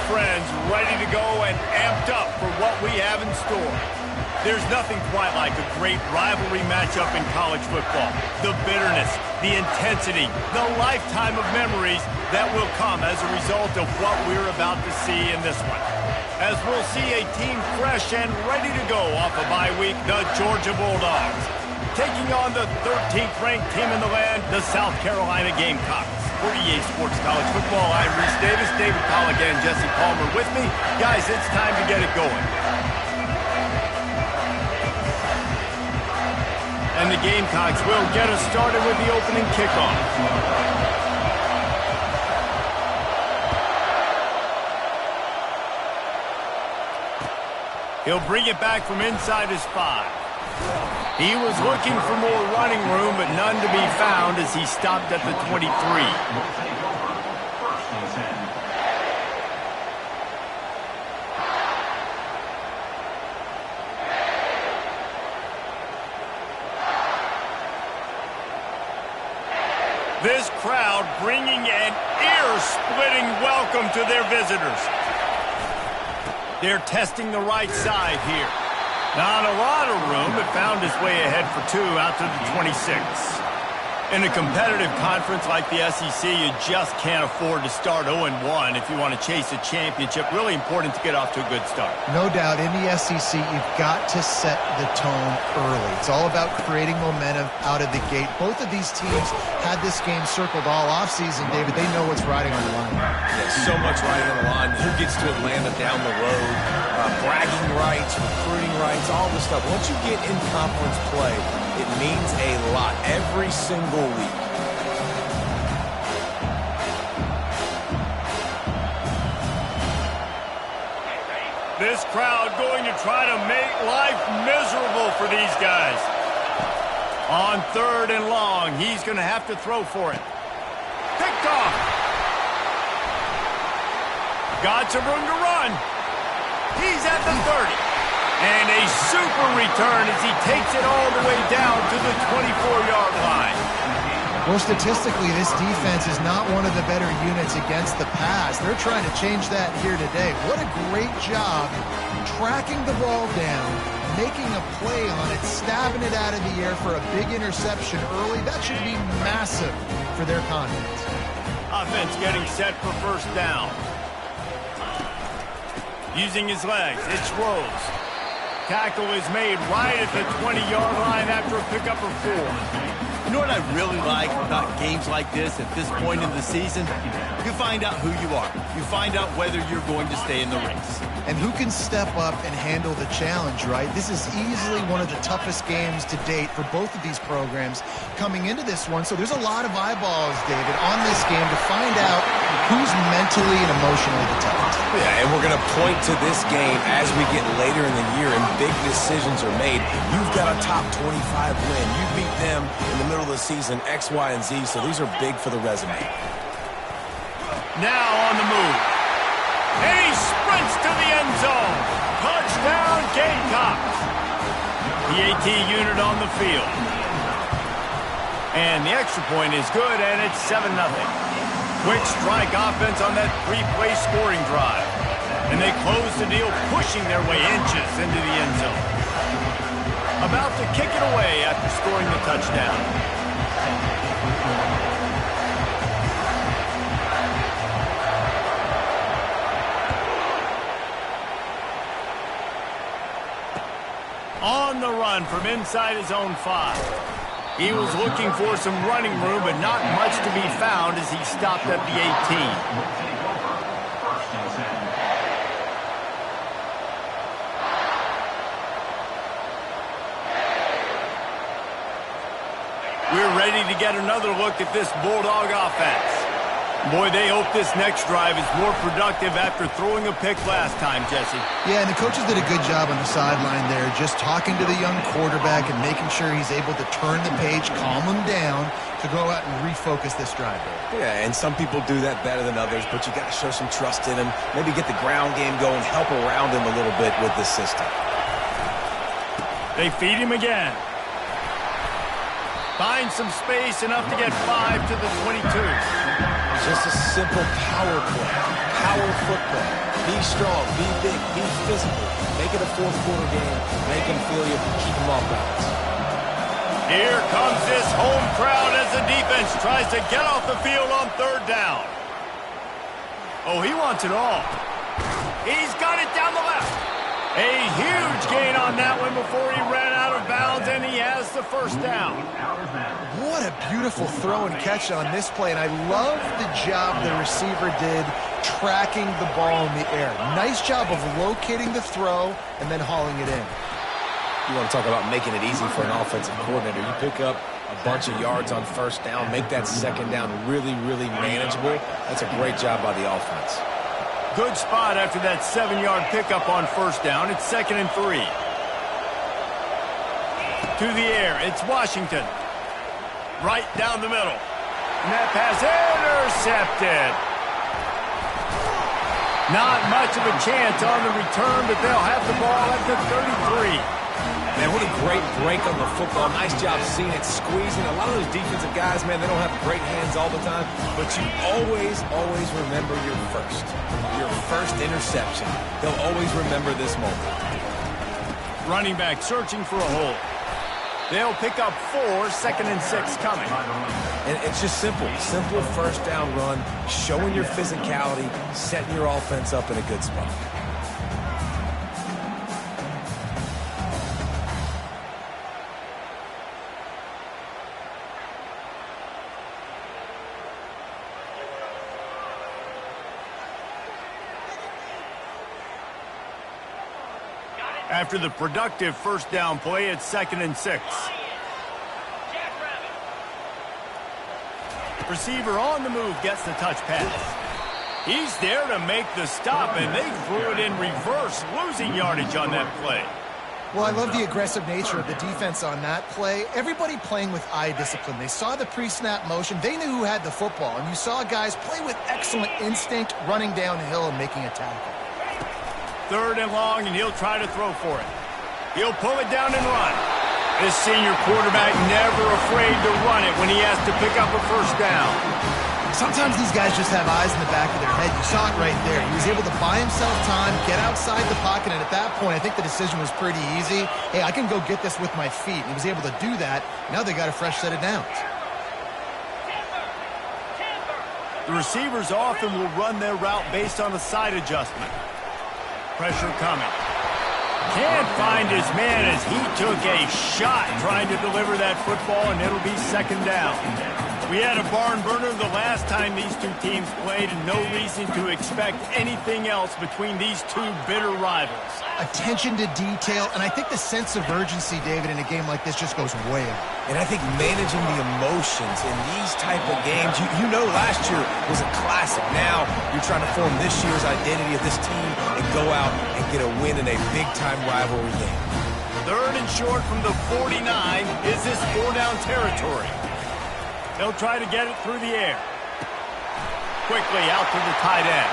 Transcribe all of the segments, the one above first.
friends ready to go and amped up for what we have in store. There's nothing quite like a great rivalry matchup in college football. The bitterness, the intensity, the lifetime of memories that will come as a result of what we're about to see in this one. As we'll see a team fresh and ready to go off a bye week, the Georgia Bulldogs, taking on the 13th ranked team in the land, the South Carolina Gamecocks. For EA Sports College Football, I'm Reese Davis, David Pollack, and Jesse Palmer with me. Guys, it's time to get it going. And the Gamecocks will get us started with the opening kickoff. He'll bring it back from inside his 5. He was looking for more running room, but none to be found as he stopped at the 23. This crowd bringing an ear-splitting welcome to their visitors. They're testing the right side here. Not a lot of room, but found his way ahead for 2 out to the 26. In a competitive conference like the SEC, you just can't afford to start 0-1 if you want to chase a championship. Really important to get off to a good start. No doubt, in the SEC, you've got to set the tone early. It's all about creating momentum out of the gate. Both of these teams had this game circled all offseason, David. They know what's riding on the line. Yeah, so much riding on the line. Who gets to Atlanta down the road? Bragging rights, recruiting rights, all this stuff. Once you get in conference play, it means a lot every single week. This crowd going to try to make life miserable for these guys. On 3rd and long, he's going to have to throw for it. Picked off. Got some room to run. He's at the 30. And a super return as he takes it all the way down to the 24-yard line. Well, statistically, this defense is not one of the better units against the pass. They're trying to change that here today. What a great job tracking the ball down, making a play on it, stabbing it out of the air for a big interception early. That should be massive for their confidence. Offense getting set for 1st down. Using his legs, it's Rose. Tackle is made right at the 20-yard line after a pickup of 4. You know what I really like about games like this at this point in the season? You find out who you are. You find out whether you're going to stay in the race. And who can step up and handle the challenge, right? This is easily one of the toughest games to date for both of these programs coming into this one. So there's a lot of eyeballs, David, on this game to find out who's mentally and emotionally the toughest. Yeah, and we're going to point to this game as we get later in the year and big decisions are made. You've got a top 25 win. You beat them in the middle of the season, X, Y, and Z, so these are big for the resume. Now on the move. And he sprints to the end zone. Touchdown, Gamecocks. The AT unit on the field. And the extra point is good, and it's 7-0. Quick strike offense on that 3-play scoring drive. And they close the deal, pushing their way inches into the end zone. About to kick it away after scoring the touchdown. On the run from inside his own 5. He was looking for some running room, but not much to be found as he stopped at the 18. We're ready to get another look at this Bulldog offense. Boy, they hope this next drive is more productive after throwing a pick last time, Jesse. Yeah, and the coaches did a good job on the sideline there, just talking to the young quarterback and making sure he's able to turn the page, calm him down to go out and refocus this drive. Yeah, and some people do that better than others, but you got to show some trust in him, maybe get the ground game going, help around him a little bit with this system. They feed him again. Finds some space enough to get 5 to the 22. Just a simple power play. power football. Be strong, be big, be physical. Make it a fourth quarter game. Make them feel you, keep them off balance. Here comes this home crowd as the defense tries to get off the field on third down. Oh, he wants it all. He's got it down the left. A huge gain on that one before he ran out of bounds, and he has the first down. What a beautiful throw and catch on this play, and I love the job the receiver did tracking the ball in the air. Nice job of locating the throw and then hauling it in. You want to talk about making it easy for an offensive coordinator. You pick up a bunch of yards on first down, make that second down really, really manageable. That's a great job by the offense. Good spot after that 7-yard pickup on first down. It's 2nd and 3. To the air, it's Washington. Right down the middle. And that pass intercepted. Not much of a chance on the return, but they'll have the ball at the 33. Man, what a great break on the football. Nice job seeing it, squeezing. A lot of those defensive guys, man, they don't have great hands all the time, but you always, always remember your first interception. They'll always remember this moment. Running back searching for a hole. They'll pick up 4, 2nd and 6 coming. And it's just simple first down run, showing your physicality, setting your offense up in a good spot. After the productive first down play, it's 2nd and 6. Receiver on the move gets the touch pass. He's there to make the stop, and they threw it in reverse, losing yardage on that play. Well, I love the aggressive nature of the defense on that play. Everybody playing with eye discipline. They saw the pre-snap motion. They knew who had the football, and you saw guys play with excellent instinct, running downhill and making a tackle. 3rd and long, and he'll try to throw for it. He'll pull it down and run. This senior quarterback never afraid to run it when he has to pick up a first down. Sometimes these guys just have eyes in the back of their head. You saw it right there. He was able to buy himself time, get outside the pocket, and at that point, I think the decision was pretty easy. Hey, I can go get this with my feet. And he was able to do that. Now they got a fresh set of downs. The receivers often will run their route based on a side adjustment. Pressure coming. Can't find his man as he took a shot trying to deliver that football, and it'll be 2nd down. We had a barn burner the last time these two teams played, and no reason to expect anything else between these two bitter rivals. Attention to detail, and I think the sense of urgency, David, in a game like this just goes way up. And I think managing the emotions in these type of games, you know last year was a classic. Now you're trying to form this year's identity of this team and go out and get a win in a big-time rivalry game. 3rd and short from the 49 is this 4-down territory. They'll try to get it through the air. Quickly out to the tight end.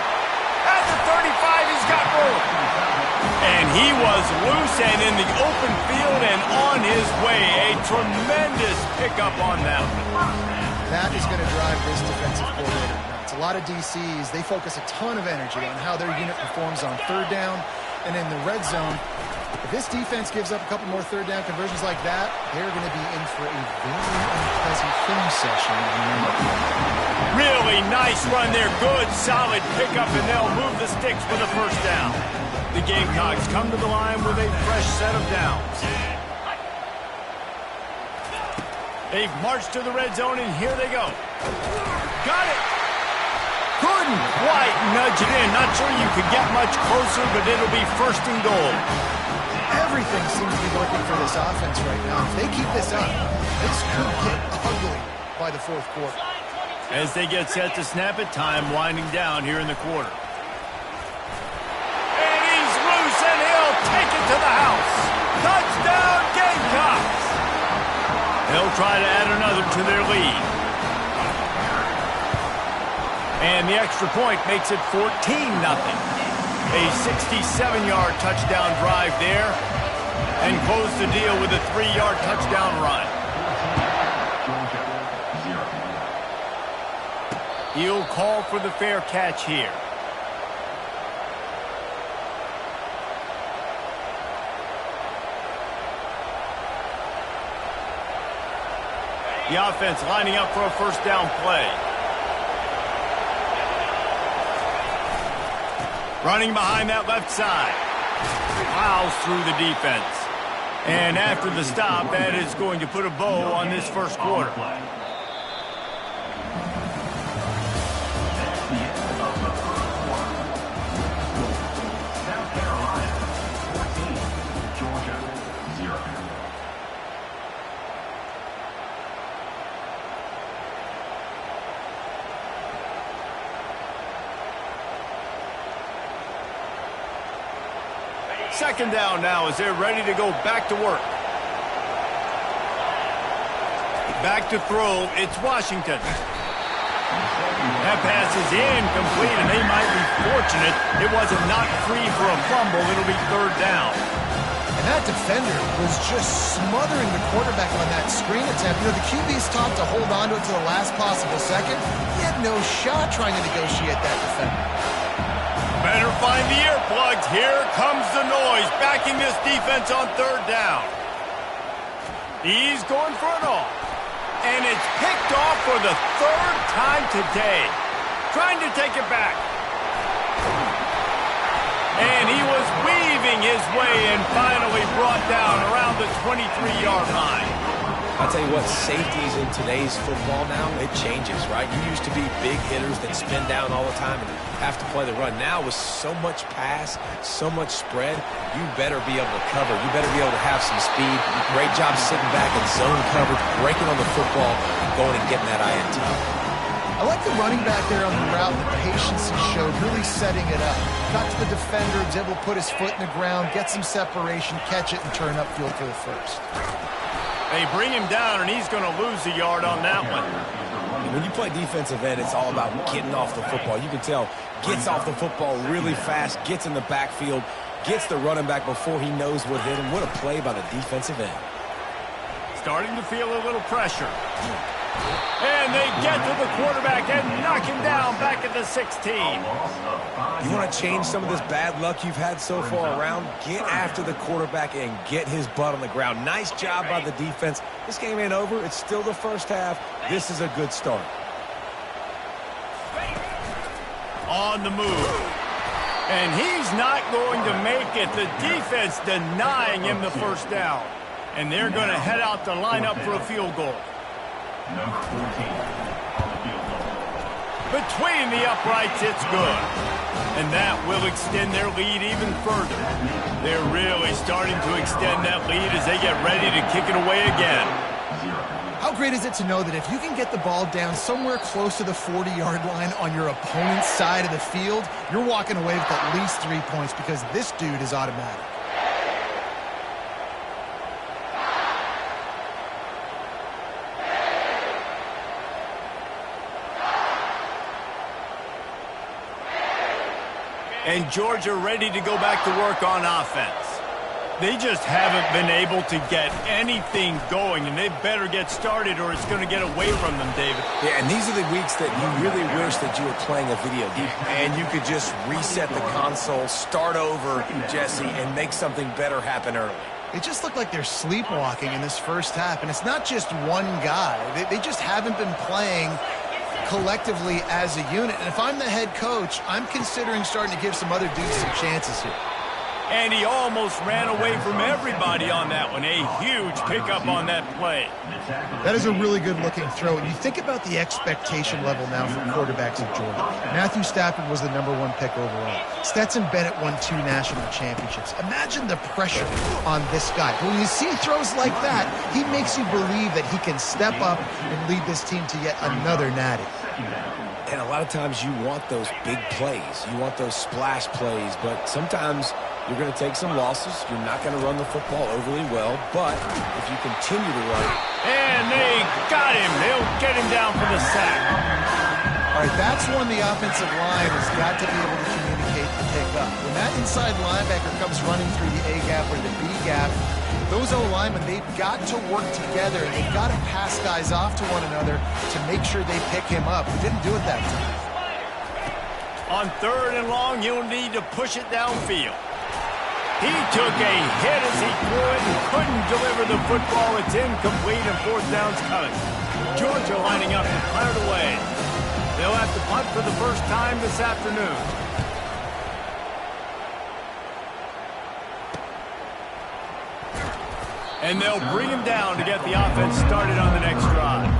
At the 35, he's got room. And he was loose and in the open field and on his way. A tremendous pickup on that one. That is going to drive this defensive coordinator nuts. A lot of DCs, they focus a ton of energy on how their unit performs on 3rd down and in the red zone. If this defense gives up a couple more 3rd down conversions like that, they're going to be in for a very unpleasant film session. Really nice run there. Good, solid pickup, and they'll move the sticks for the first down. The Gamecocks come to the line with a fresh set of downs. They've marched to the red zone, and here they go. Got it. Couldn't quite nudge it in. Not sure you could get much closer, but it'll be 1st and goal. Everything seems to be working for this offense right now. If they keep this up, this could get ugly by the 4th quarter. As they get set to snap it, time winding down here in the quarter. And he's loose, and he'll take it to the house. Touchdown, Gamecocks! They'll try to add another to their lead. And the extra point makes it 14-0. A 67-yard touchdown drive there, and close the deal with a 3-yard touchdown run. He'll call for the fair catch here. The offense lining up for a first down play. Running behind that left side. Plows through the defense. And after the stop, that is going to put a bow on this first quarter. Second down now as they're ready to go back to work. Back to throw, it's Washington. That pass is incomplete, and they might be fortunate it wasn't knocked free for a fumble. It'll be third down. And that defender was just smothering the quarterback on that screen attempt. You know, the QB's taught to hold on to it to the last possible second. He had no shot trying to negotiate that defender. Better find the earplugs. Here comes the noise, backing this defense on third down. He's going for it all. And it's picked off for the third time today. Trying to take it back. And he was weaving his way and finally brought down around the 23-yard line. I'll tell you what, safeties in today's football now, it changes, right? You used to be big hitters that spin down all the time and have to play the run. Now with so much pass, so much spread, you better be able to cover. You better be able to have some speed. Great job sitting back in zone coverage, breaking on the football, going and getting that INT. I like the running back there on the route, the patience he showed, really setting it up. Got to the defender, was able to put his foot in the ground, get some separation, catch it, and turn upfield for the first. They bring him down, and he's going to lose a yard on that one. When you play defensive end, it's all about getting off the football. You can tell, gets off the football really fast, gets in the backfield, gets the running back before he knows what hit him. What a play by the defensive end. Starting to feel a little pressure. And they get to the quarterback and knock him down back at the 16. You want to change some of this bad luck you've had so far around? Get after the quarterback and get his butt on the ground. Nice job by the defense. This game ain't over. It's still the first half. This is a good start. On the move. And he's not going to make it. The defense denying him the first down. And they're going to head out to line up for a field goal. Between the uprights, it's good. And that will extend their lead even further. They're really starting to extend that lead as they get ready to kick it away again. How great is it to know that if you can get the ball down somewhere close to the 40-yard line on your opponent's side of the field, you're walking away with at least 3 points because this dude is automatic. And Georgia ready to go back to work on offense. They just haven't been able to get anything going, and they better get started or it's going to get away from them, David. Yeah, and these are the weeks that you really wish that you were playing a video game and you could just reset the console, start over, Jesse, and make something better happen early. They just look like they're sleepwalking in this first half, and it's not just one guy. They just haven't been playing collectively as a unit. And if I'm the head coach, I'm considering starting to give some other dudes some chances here. And he almost ran away from everybody on that one. A huge pickup on that play. That is a really good-looking throw. And you think about the expectation level now for quarterbacks at Georgia. Matthew Stafford was the #1 pick overall. Stetson Bennett won 2 national championships. Imagine the pressure on this guy. But when you see throws like that, he makes you believe that he can step up and lead this team to yet another natty. And a lot of times you want those big plays. You want those splash plays, but sometimes you're going to take some losses. You're not going to run the football overly well, but if you continue to run it. And they got him. They'll get him down for the sack. All right, that's when the offensive line has got to be able to communicate and pick up. When that inside linebacker comes running through the A gap or the B gap, those O-linemen, they've got to work together. They've got to pass guys off to one another to make sure they pick him up. We didn't do it that time. On 3rd and long, you'll need to push it downfield. He took a hit as he threw it and couldn't deliver the football. It's incomplete and fourth down's coming. Georgia lining up to punt it away. They'll have to punt for the first time this afternoon. And they'll bring him down to get the offense started on the next drive.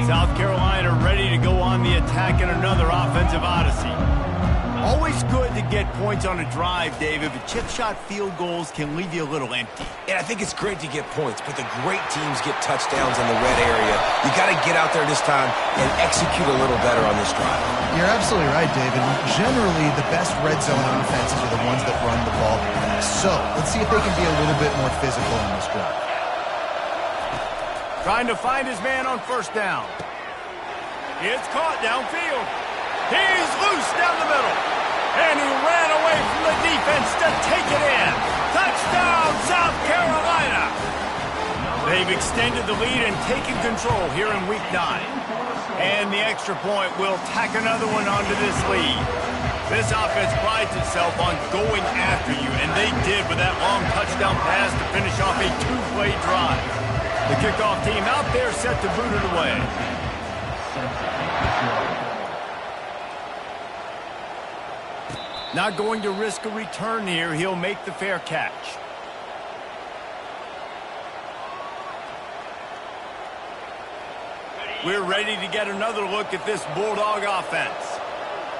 South Carolina ready to go on the attack in another offensive odyssey. Always good to get points on a drive, David, but chip shot field goals can leave you a little empty. And I think it's great to get points, but the great teams get touchdowns in the red area. You got to get out there this time and execute a little better on this drive. You're absolutely right, David. Generally, the best red zone offenses are the ones that run the ball the best. So, let's see if they can be a little bit more physical on this drive. Trying to find his man on first down. It's caught downfield. He's loose down the middle. And he ran away from the defense to take it in. Touchdown, South Carolina. They've extended the lead and taken control here in Week 9. And the extra point will tack another one onto this lead. This offense prides itself on going after you, and they did with that long touchdown pass to finish off a two-play drive. The kickoff team out there set to boot it away. Not going to risk a return here. He'll make the fair catch. We're ready to get another look at this Bulldog offense.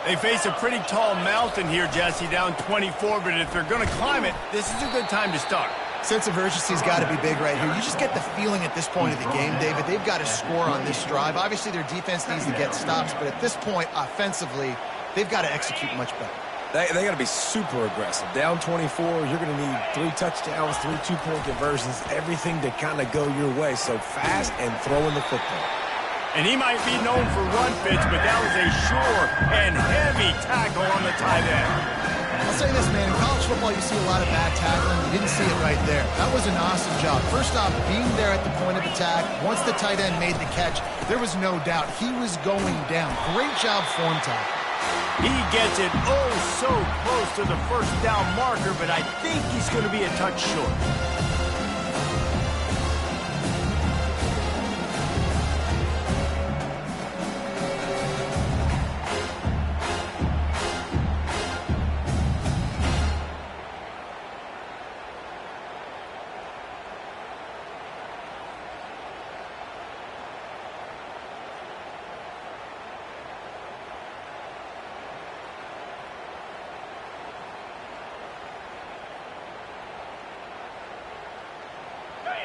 They face a pretty tall mountain here, Jesse, down 24, but if they're going to climb it, this is a good time to start. Sense of urgency's got to be big right here. You just get the feeling at this point of the game, David, they've got to score on this drive. Obviously, their defense needs to get stops, but at this point, offensively, they've got to execute much better. They got to be super aggressive. Down 24, you're going to need 3 touchdowns, 3 two-point conversions, everything to kind of go your way. So fast and throwing the football. And he might be known for run fits, but that was a sure and heavy tackle on the tight end. I'll say this, man, in college football, you see a lot of bad tackling. You didn't see it right there. That was an awesome job. First off, being there at the point of attack. Once the tight end made the catch, there was no doubt he was going down. Great job form tackle. He gets it oh so close to the first down marker, but I think he's going to be a touch short.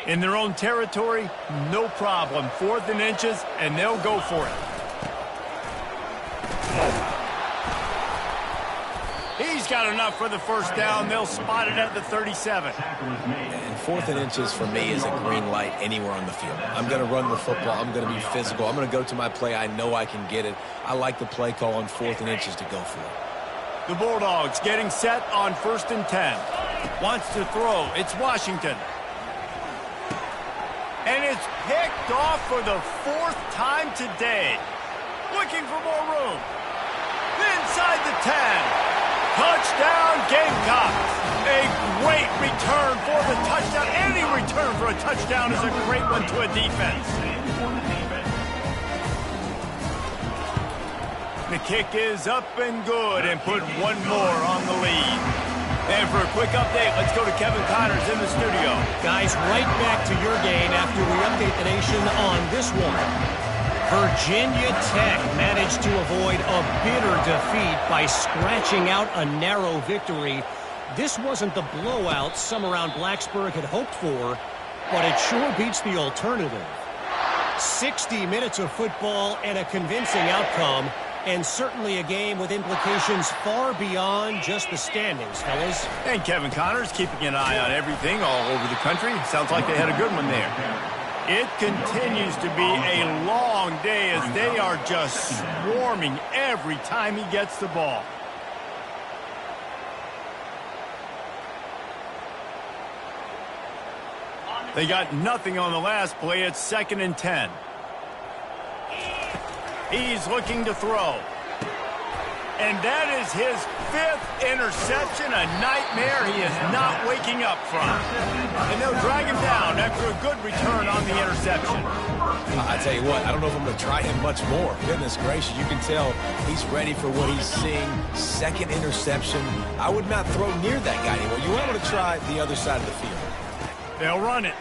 In their own territory, no problem. 4th and inches, and they'll go for it. He's got enough for the first down. They'll spot it at the 37. And 4th and inches for me is a green light anywhere on the field. I'm going to run the football. I'm going to be physical. I'm going to go to my play. I know I can get it. I like the play call on 4th and inches to go for it. The Bulldogs getting set on 1st and 10. Wants to throw. It's Washington. And it's picked off for the 4th time today. Looking for more room. Inside the 10. Touchdown, Gamecocks. A great return for the touchdown. Any return for a touchdown is a great one to a defense. The kick is up and good and put one more on the lead. And for a quick update, let's go to Kevin Connors in the studio. Guys, right back to your game after we update the nation on this one. Virginia Tech managed to avoid a bitter defeat by scratching out a narrow victory. This wasn't the blowout some around Blacksburg had hoped for, but it sure beats the alternative. 60 minutes of football and a convincing outcome. And certainly a game with implications far beyond just the standings, fellas. And Kevin Connors keeping an eye on everything all over the country. Sounds like they had a good one there. It continues to be a long day as they are just swarming every time he gets the ball. They got nothing on the last play. It's 2nd and 10. He's looking to throw. And that is his 5th interception, a nightmare he is not waking up from. And they'll drag him down after a good return on the interception. I tell you what, I don't know if I'm going to try him much more. Goodness gracious, you can tell he's ready for what he's seeing. 2nd interception. I would not throw near that guy anymore. You want to try the other side of the field. They'll run it.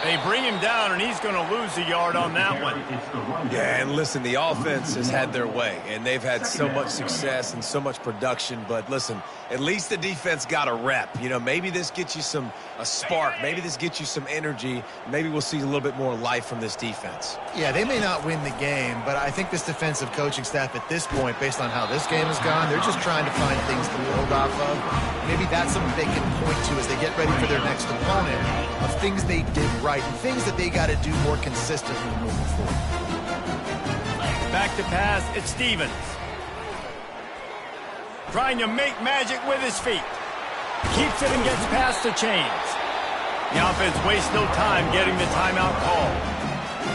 They bring him down, and he's going to lose a yard on that one. Yeah, and listen, the offense has had their way, and they've had so much success and so much production. But listen, at least the defense got a rep. You know, maybe this gets you a spark. Maybe this gets you some energy. Maybe we'll see a little bit more life from this defense. Yeah, they may not win the game, but I think this defensive coaching staff at this point, based on how this game has gone, they're just trying to find things to build off of. Maybe that's something they can point to as they get ready for their next opponent, of things they did right and things that they got to do more consistently moving forward. Back to pass, it's Stevens. Trying to make magic with his feet. Keeps it and gets past the chains. The offense wastes no time getting the timeout call.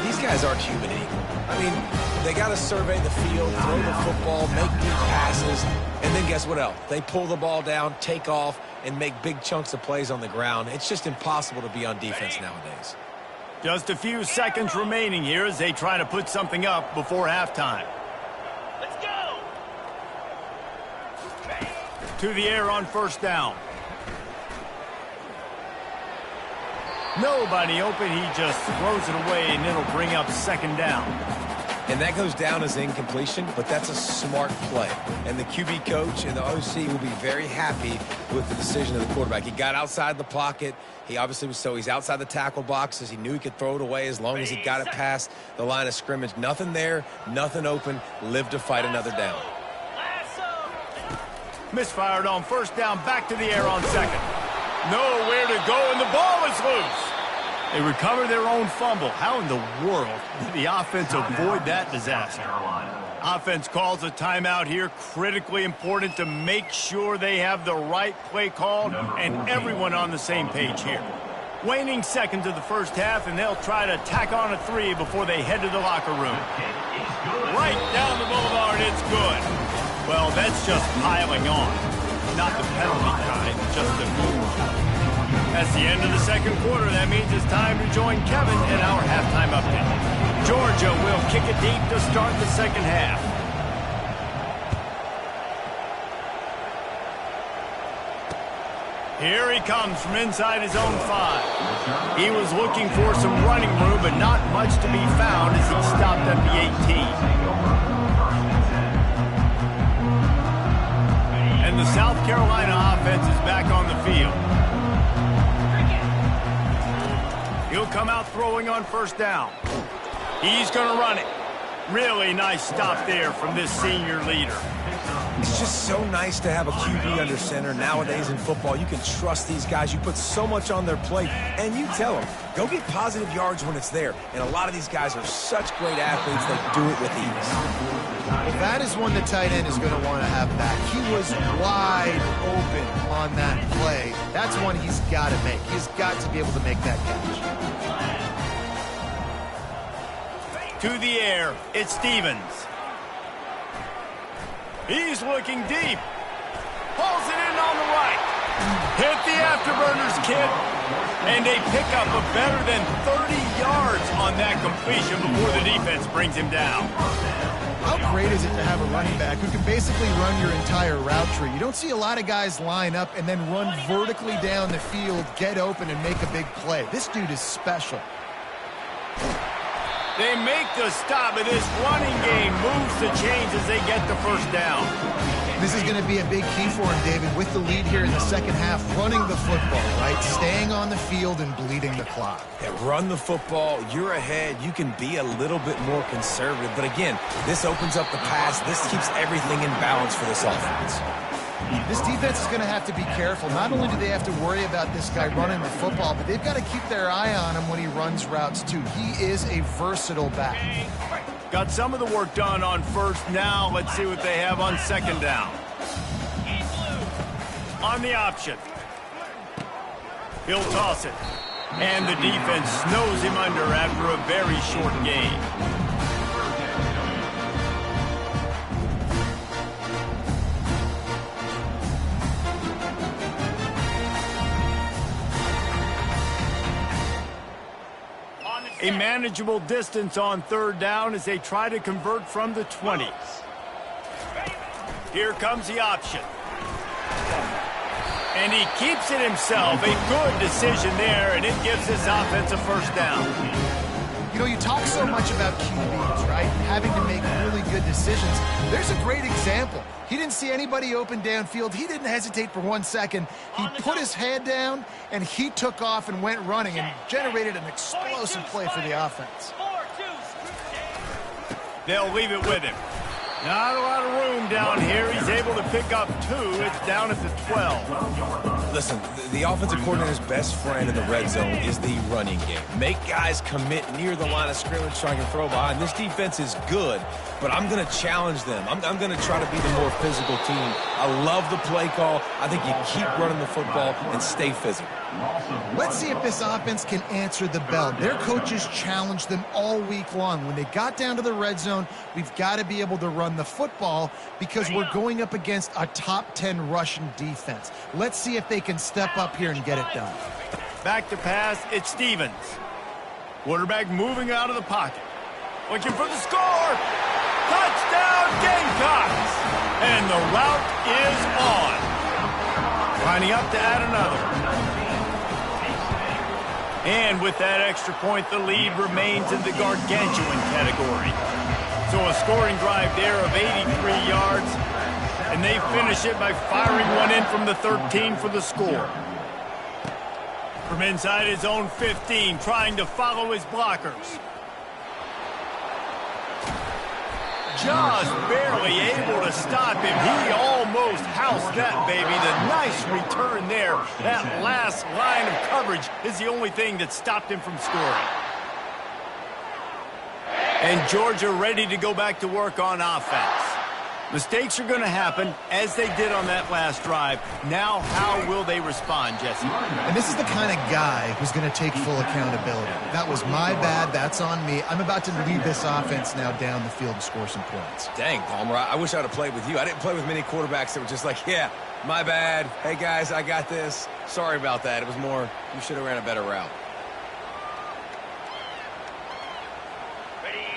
These guys aren't human anymore. I mean, they got to survey the field, throw the football, make deep passes, and then guess what else? They pull the ball down, take off, and make big chunks of plays on the ground. It's just impossible to be on defense nowadays. Just a few seconds remaining here as they try to put something up before halftime. Let's go! To the air on 1st down. Nobody open, he just throws it away, and it'll bring up 2nd down. And that goes down as incompletion, but that's a smart play. And the QB coach and the OC will be very happy with the decision of the quarterback. He got outside the pocket. He obviously was he's outside the tackle boxes. He knew he could throw it away as long as he got it past the line of scrimmage. Nothing there, nothing open. Live to fight another down. Misfired on 1st down, back to the air on 2nd. Nowhere to go, and the ball is loose. They recover their own fumble. How in the world did the offense avoid that disaster? Offense calls a timeout here. Critically important to make sure they have the right play called and everyone on the same page here. Waning seconds of the 1st half, and they'll try to tack on a 3 before they head to the locker room. Right down the boulevard, it's good. Well, that's just piling on. Not the penalty kind, just the move. That's the end of the 2nd quarter. That means it's time to join Kevin in our halftime update. Georgia will kick it deep to start the 2nd half. Here he comes from inside his own 5. He was looking for some running room, but not much to be found as he stopped at the 18. And the South Carolina offense is back on the field. He'll come out throwing on 1st down. He's going to run it. Really nice stop there from this senior leader. It's just so nice to have a QB under center. Nowadays in football, you can trust these guys. You put so much on their plate, and you tell them, go get positive yards when it's there. And a lot of these guys are such great athletes, they do it with ease. Well, that is one the tight end is going to want to have back. He was wide open on that play. That's one he's got to make. He's got to be able to make that catch. To the air, it's Stevens. He's looking deep. Pulls it in on the right. Hit the afterburners, kid. And they pick up a better than 30 yards on that completion before the defense brings him down. How great is it to have a running back who can basically run your entire route tree? You don't see a lot of guys line up and then run vertically down the field, get open, and make a big play. This dude is special. They make the stop, and this running game moves the chains as they get the 1st down. This is going to be a big key for him, David, with the lead here in the 2nd half, running the football, right? Staying on the field and bleeding the clock. Yeah, run the football. You're ahead. You can be a little bit more conservative. But again, this opens up the pass. This keeps everything in balance for this offense. This defense is going to have to be careful. Not only do they have to worry about this guy running the football, but they've got to keep their eye on him when he runs routes, too. He is a versatile back. Got some of the work done on 1st. Now let's see what they have on 2nd down. On the option. He'll toss it. And the defense snows him under after a very short gain. A manageable distance on third down as they try to convert from the 20. Here comes the option. And he keeps it himself. A good decision there, and it gives this offense a first down. You know, you talk so much about QBs, right? Having to make really good decisions. There's a great example. He didn't see anybody open downfield. He didn't hesitate for 1 second. He put his head down, and he took off and went running and generated an explosive play for the offense. They'll leave it with him. Not a lot of room down here. He's able to pick up 2. It's down at the 12. Listen, the offensive coordinator's best friend in the red zone is the running game. Make guys commit near the line of scrimmage so I can throw behind. This defense is good, but I'm going to challenge them. I'm going to try to be the more physical team. I love the play call. I think you keep running the football and stay physical. Let's see if this offense can answer the bell. Their coaches challenged them all week long. When they got down to the red zone, we've got to be able to run the football because we're going up against a top 10 Russian defense. Let's see if they can step up here and get it done. Back to pass, it's Stevens. Quarterback moving out of the pocket. Looking for the score. Touchdown Gamecocks! And the route is on. Lining up to add another. And with that extra point, the lead remains in the gargantuan category. So a scoring drive there of 83 yards, and they finish it by firing one in from the 13 for the score. From inside his own 15, trying to follow his blockers. Just barely able to stop him. He almost housed that baby. The nice return there. That last line of coverage is the only thing that stopped him from scoring. And Georgia ready to go back to work on offense. Mistakes are going to happen, as they did on that last drive. Now, how will they respond, Jesse? And this is the kind of guy who's going to take full accountability. That was my bad. That's on me. I'm about to lead this offense now down the field and score some points. Dang, Palmer, I wish I would have played with you. I didn't play with many quarterbacks that were just like, yeah, my bad. Hey, guys, I got this. Sorry about that. It was more, you should have ran a better route.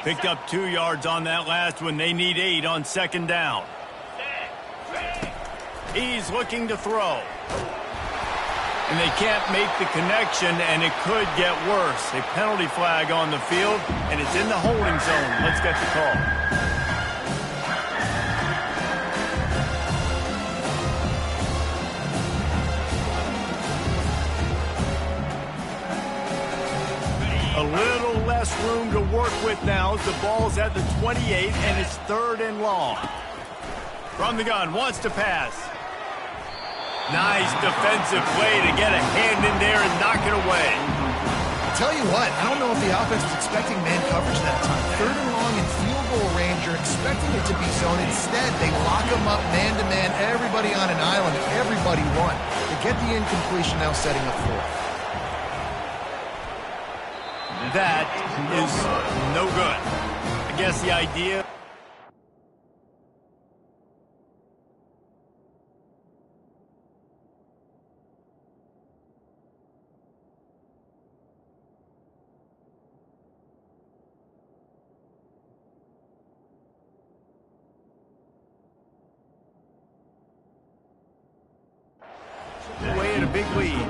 Picked up 2 yards on that last one. They need 8 on second down. He's looking to throw. And they can't make the connection, and it could get worse. A penalty flag on the field, and it's in the holding zone. Let's get the call. A little less room to work with now as the ball's at the 28, and it's 3rd and long. From the gun, wants to pass. Nice defensive play to get a hand in there and knock it away. I'll tell you what, I don't know if the offense was expecting man coverage that time. 3rd and long in field goal range, you're expecting it to be zone. Instead, they lock them up man-to-man, everybody on an island, everybody won. They get the incompletion, now setting up 4th. That is no good. I guess the idea... away at a big lead.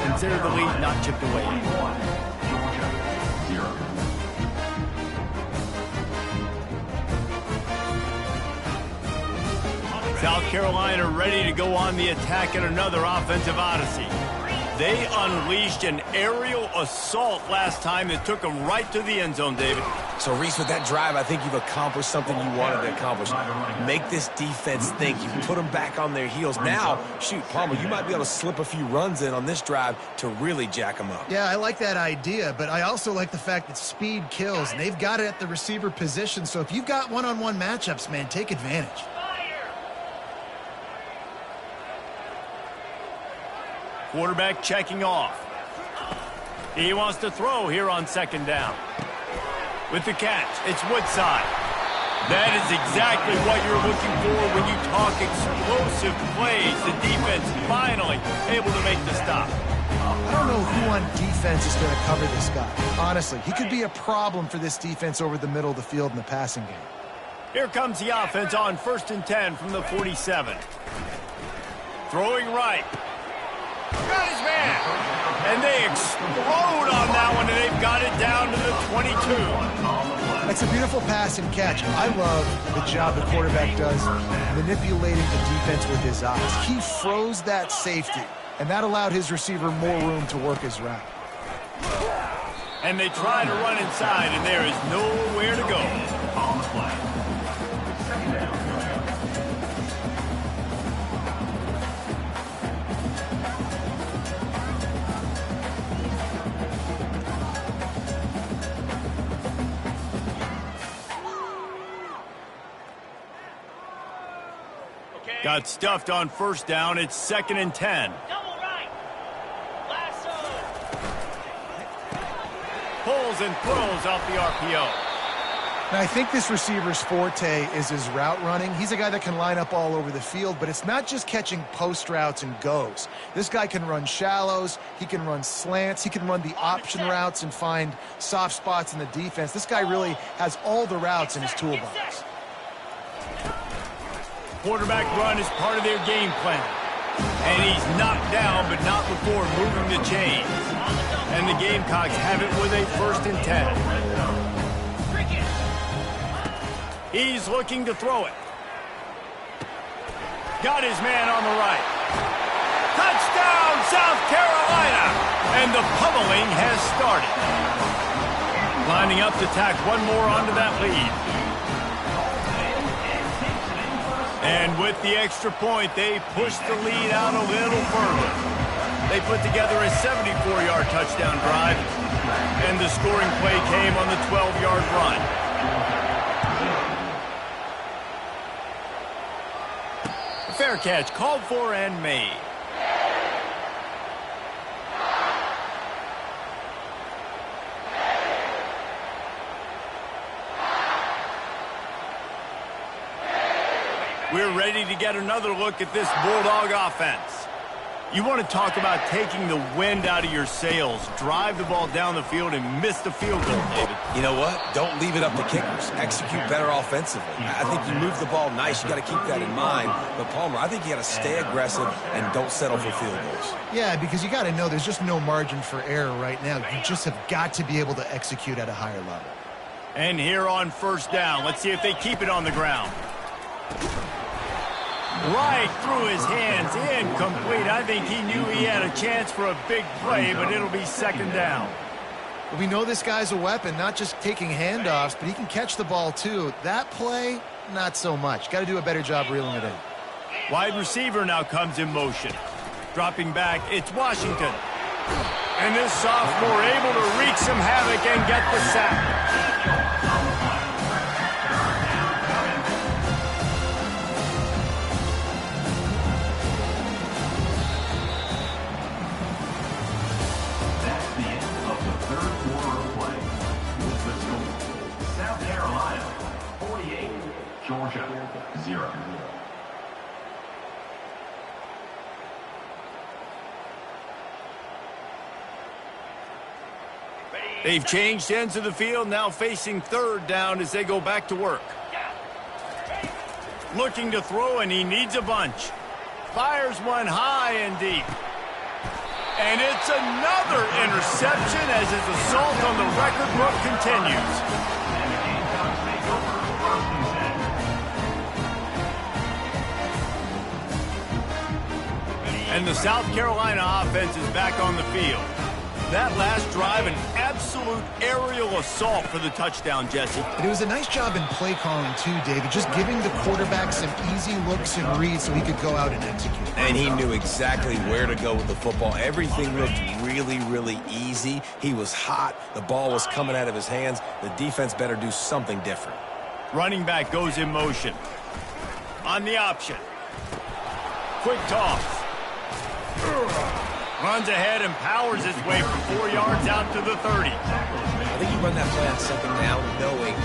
Consider the lead not chipped away. South Carolina ready to go on the attack in another offensive odyssey. They unleashed an aerial assault last time that took them right to the end zone, David. So, Reese, with that drive, I think you've accomplished something you wanted to accomplish. Make this defense think. You put them back on their heels. Now, shoot, Palmer, you might be able to slip a few runs in on this drive to really jack them up. Yeah, I like that idea, but I also like the fact that speed kills, and they've got it at the receiver position. So if you've got one-on-one matchups, man, take advantage. Quarterback checking off. He wants to throw here on second down. With the catch, it's Woodside. That is exactly what you're looking for when you talk explosive plays. The defense finally able to make the stop. I don't know who on defense is going to cover this guy. Honestly, he could be a problem for this defense over the middle of the field in the passing game. Here comes the offense on 1st and 10 from the 47. Throwing right. Got his man. And they explode on that one, and they've got it down to the 22. That's a beautiful pass and catch. I love the job the quarterback does manipulating the defense with his eyes. He froze that safety, and that allowed his receiver more room to work his route. And they try to run inside, and there is nowhere to go. Got stuffed on 1st down. It's 2nd and 10. Double right. Lasso. Pulls and throws off the RPO. Now, I think this receiver's forte is his route running. He's a guy that can line up all over the field, but it's not just catching post routes and goes. This guy can run shallows. He can run slants. He can run the option routes and find soft spots in the defense. This guy really has all the routes in his toolbox. Quarterback run is part of their game plan. And he's knocked down, but not before moving the chains. And the Gamecocks have it with a 1st and 10. He's looking to throw it. Got his man on the right. Touchdown, South Carolina! And the pummeling has started. Lining up to tack one more onto that lead. And with the extra point, they push the lead out a little further. They put together a 74-yard touchdown drive, and the scoring play came on the 12-yard run. A fair catch called for and made. We're ready to get another look at this Bulldog offense. You want to talk about taking the wind out of your sails. Drive the ball down the field and miss the field goal, David. You know what? Don't leave it up to kickers. Execute better offensively. I think you move the ball nice. You got to keep that in mind. But, Palmer, I think you got to stay aggressive and don't settle for field goals. Yeah, because you got to know there's just no margin for error right now. You just have got to be able to execute at a higher level. And here on 1st down, let's see if they keep it on the ground. Right through his hands, incomplete. I think he knew he had a chance for a big play, but it'll be 2nd down. We know this guy's a weapon, not just taking handoffs, but he can catch the ball too. That play, not so much. Got to do a better job reeling it in. Wide receiver now comes in motion. Dropping back, it's Washington. And this sophomore able to wreak some havoc and get the sack. Georgia, 0. They've changed ends of the field, now facing 3rd down as they go back to work. Looking to throw, and he needs a bunch. Fires one high and deep. And it's another interception as his assault on the record book continues. And the South Carolina offense is back on the field. That last drive, an absolute aerial assault for the touchdown, Jesse. And it was a nice job in play calling too, David, just giving the quarterback some easy looks and reads so he could go out and execute. And he knew exactly where to go with the football. Everything looked really, really easy. He was hot. The ball was coming out of his hands. The defense better do something different. Running back goes in motion. On the option. Quick toss. Runs ahead and powers his way for 4 yards out to the 30. I think you run that play on 2nd down knowing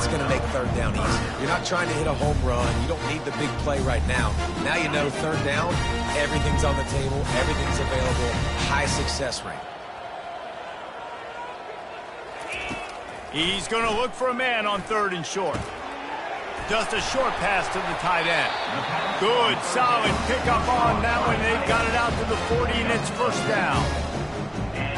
it's going to make third down easy. You're not trying to hit a home run. You don't need the big play right now. Now you know third down, everything's on the table, everything's available, high success rate. He's going to look for a man on third and short. Just a short pass to the tight end. Good, solid pickup on that one. They've got it out to the 40, and it's first down.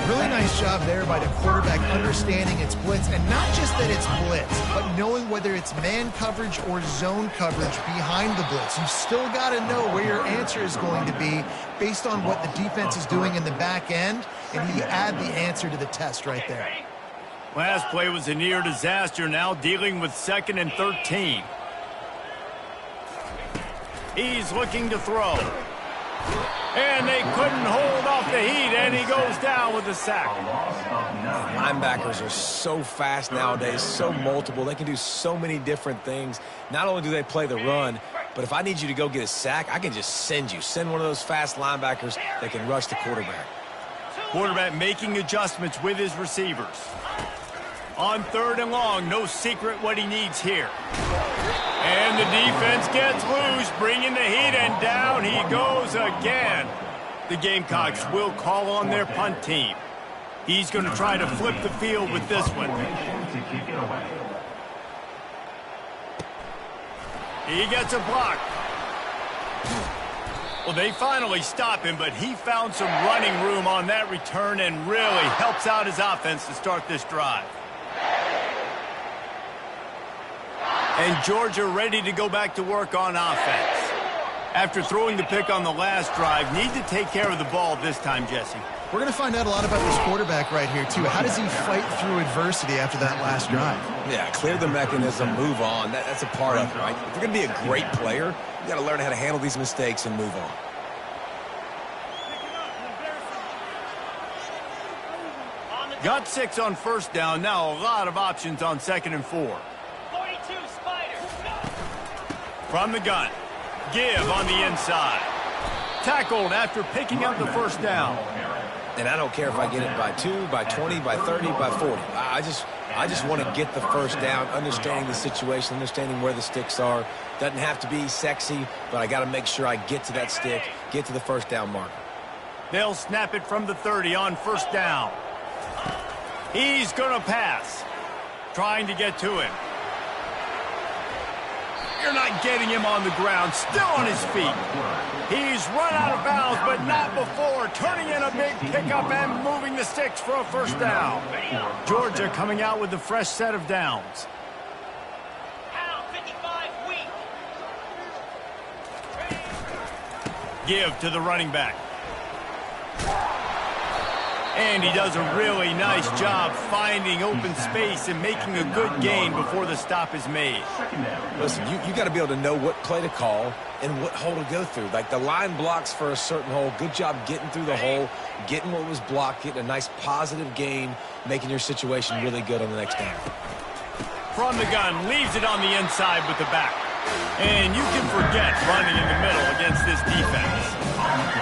Really nice job there by the quarterback understanding its blitz, and not just that it's blitz, but knowing whether it's man coverage or zone coverage behind the blitz. You've still got to know where your answer is going to be based on what the defense is doing in the back end, and he add the answer to the test right there. Last play was a near disaster, now dealing with 2nd and 13. He's looking to throw. And they couldn't hold off the heat, and he goes down with a sack. Linebackers are so fast nowadays, so multiple. They can do so many different things. Not only do they play the run, but if I need you to go get a sack, I can just send one of those fast linebackers that can rush the quarterback. Quarterback making adjustments with his receivers. On third and long, no secret what he needs here. And the defense gets loose, bringing the heat, and down he goes again. The Gamecocks will call on their punt team. He's going to try to flip the field with this one. He gets a block. Well, they finally stop him, but he found some running room on that return and really helps out his offense to start this drive. And Georgia ready to go back to work on offense. After throwing the pick on the last drive, need to take care of the ball this time, Jesse. We're going to find out a lot about this quarterback right here, too. How does he fight through adversity after that last drive? Yeah, clear the mechanism, move on. That's a part of it, right? If you're going to be a great player, you got to learn how to handle these mistakes and move on. Got 6 on first down. Now a lot of options on 2nd and 4. 42, Spiders. From the gun. Give on the inside. Tackled after picking up the first down. And I don't care if I get it by 2, by 20, by 30, by 40. I just want to get the first down, understanding the situation, understanding where the sticks are. Doesn't have to be sexy, but I got to make sure I get to that stick, get to the first down marker. They'll snap it from the 30 on first down. He's going to pass. Trying to get to him. You're not getting him on the ground. Still on his feet. He's run out of bounds, but not before. Turning in a big pickup and moving the sticks for a first down. Georgia coming out with a fresh set of downs. Pound 55 weak. Give to the running back. And he does a really nice job finding open space and making a good gain before the stop is made. Listen, you got to be able to know what play to call and what hole to go through. Like the line blocks for a certain hole. Good job getting through the hole, getting what was blocked, getting a nice positive gain, making your situation really good on the next down. From the gun, leaves it on the inside with the back. And you can forget running in the middle against this defense.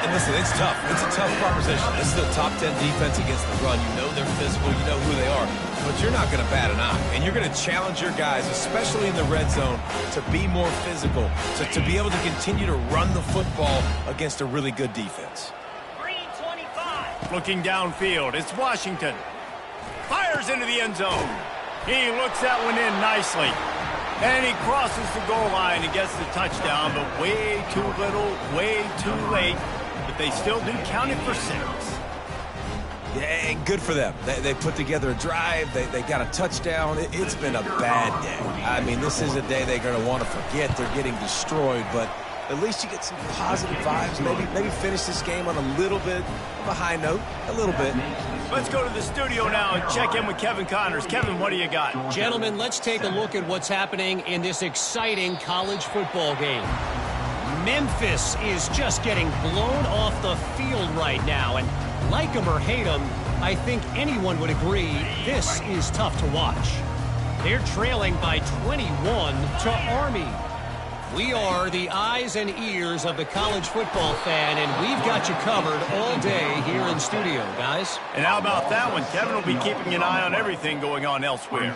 And listen, it's tough. It's a tough proposition. This is a top 10 defense against the run. You know they're physical. You know who they are. But you're not going to bat an eye. And you're going to challenge your guys, especially in the red zone, to be more physical, to be able to continue to run the football against a really good defense. Green 25. Looking downfield, it's Washington. Fires into the end zone. He looks that one in nicely. And he crosses the goal line and gets the touchdown, but way too little, way too late. But they still do count it for 6. Yeah, good for them. They put together a drive. They got a touchdown. It's been a bad day. I mean, this is a day they're going to want to forget. They're getting destroyed, but at least you get some positive vibes. Maybe finish this game on a little bit of a high note, a little bit. Let's go to the studio now and check in with Kevin Connors. Kevin, what do you got? Gentlemen, let's take a look at what's happening in this exciting college football game. Memphis is just getting blown off the field right now, and like them or hate them, I think anyone would agree this is tough to watch. They're trailing by 21 to Army. We are the eyes and ears of the college football fan, and we've got you covered all day here in studio, guys. And how about that one? Kevin will be keeping an eye on everything going on elsewhere.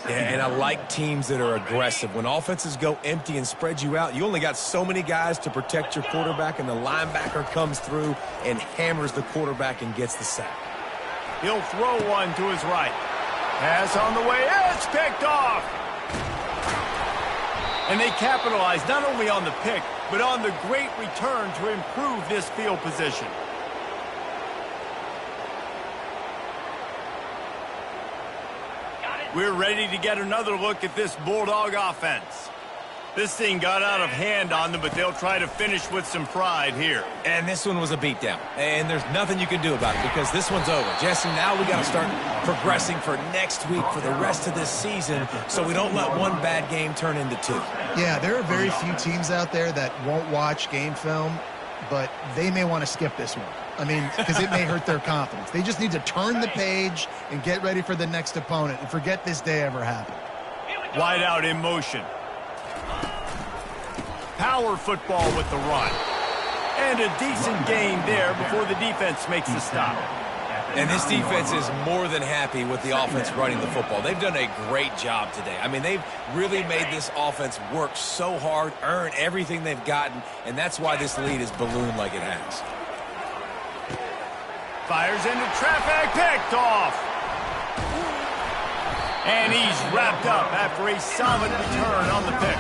Yeah, and I like teams that are aggressive. When offenses go empty and spread you out, you only got so many guys to protect your quarterback, and the linebacker comes through and hammers the quarterback and gets the sack. He'll throw one to his right. Pass on the way. It's picked off. And they capitalize not only on the pick, but on the great return to improve this field position. We're ready to get another look at this Bulldog offense. This thing got out of hand on them, but they'll try to finish with some pride here. And this one was a beatdown. And there's nothing you can do about it because this one's over. Jesse, now we got to start progressing for next week for the rest of this season so we don't let one bad game turn into two. Yeah, there are very few teams out there that won't watch game film, but they may want to skip this one. I mean, because it may hurt their confidence. They just need to turn the page and get ready for the next opponent and forget this day ever happened. Wide out in motion. Power football with the run. And a decent gain there before the defense makes the stop. And this defense is more than happy with the offense running the football. They've done a great job today. I mean, they've really made this offense work so hard, earn everything they've gotten, and that's why this lead is ballooned like it has. Fires into traffic, picked off. And he's wrapped up after a solid return on the pick.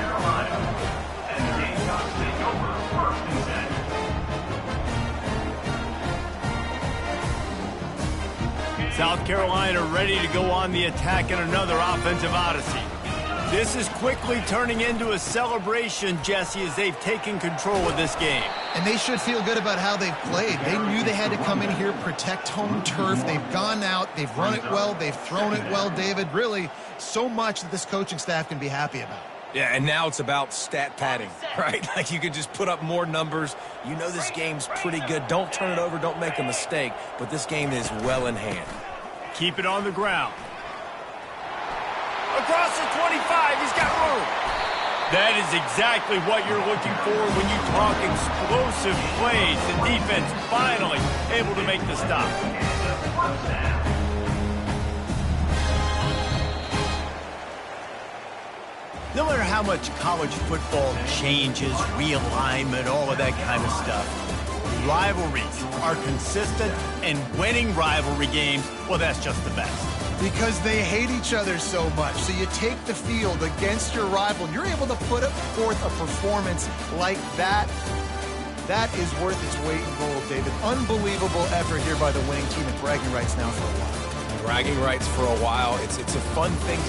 South Carolina ready to go on the attack in another offensive odyssey. This is quickly turning into a celebration, Jesse, as they've taken control of this game. And they should feel good about how they've played. They knew they had to come in here, protect home turf. They've gone out, they've run it well, they've thrown it well, David. Really, so much that this coaching staff can be happy about. Yeah, and now it's about stat padding, right? Like you could just put up more numbers. You know this game's pretty good. Don't turn it over, don't make a mistake. But this game is well in hand. Keep it on the ground. Across the 25, he's got room. That is exactly what you're looking for when you talk explosive plays. The defense finally able to make the stop. No matter how much college football changes, realignment, all of that kind of stuff, rivalries are consistent, and winning rivalry games, well, that's just the best. Because they hate each other so much. So you take the field against your rival, and you're able to put forth a performance like that. That is worth its weight in gold, David. Unbelievable effort here by the winning team, and bragging rights now for a while. Bragging rights for a while. It's a fun thing to